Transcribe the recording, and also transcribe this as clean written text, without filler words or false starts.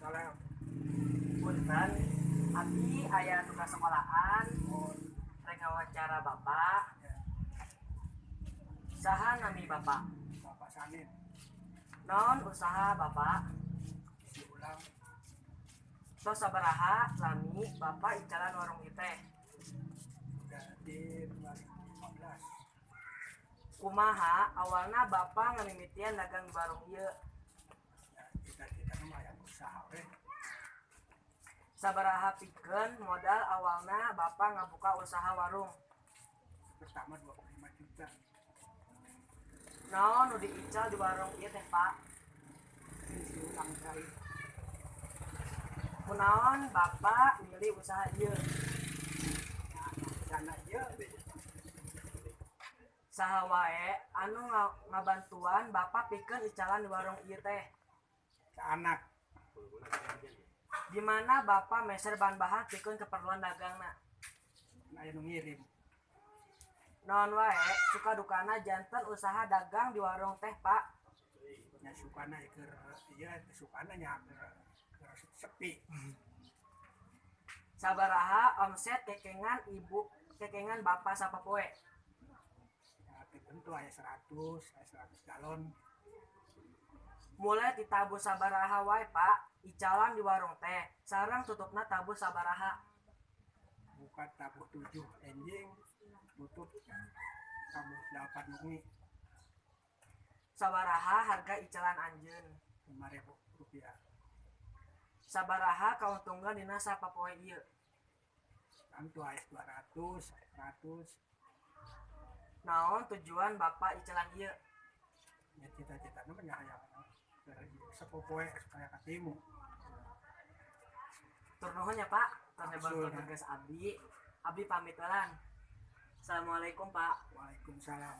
Waalaikumsalam. Punten, abdi aya tugas sekolahan, rek wawancara bapak. Ya, Saha nami bapak? Bapak Sanin Non usaha bapak. isi ulang Tos sabaraha lami bapak icalan warung ieu teh. udah di 2015. Kumaha awalna bapak ngamimitian dagang di warung ieu? Ya, kita mah yang usaha we. Sabaraha pikeun modal awalna bapak ngabuka usaha warung? Pertama 25 juta. Naon nu diical di warung ieu teh pak? Isi ulang cair. Kunaon bapak milih usaha ieu? Sana iya Saha wae anu ngabantuan bapak pikeun icalan di warung ieu teh? ke anak. Di mana bapak meser bahan-bahan pikeun keperluan dagangna? Nah, yang ngirim. Naon wae suka dukana janten usaha dagang di warung teh pak? Ya sukana keur iya sukana nya keur sepi. Sabaraha omset kekengan bapak sapopoe? Ya tentu aya 100 galon. Mulai ditabuh sabaraha wae pak icalan di warung teh sareng tutupna tabuh sabaraha? Buka tabuh 7 enjing, tutup tabuh 8 bengi, Sabaraha harga icalan anjeun? 5.000 rupiah. Sabaraha kauntungan dina sapopoe ieu? Tentu aya 200, 100. Naon tujuan bapak icalan ieu? Ya cita-cita mah nya hayang sepopoe supaya katimu. Tur nuhun ya pak, tos Maksudna. bantu tugas abdi pamit eulan. Assalamualaikum pak. Waalaikumsalam.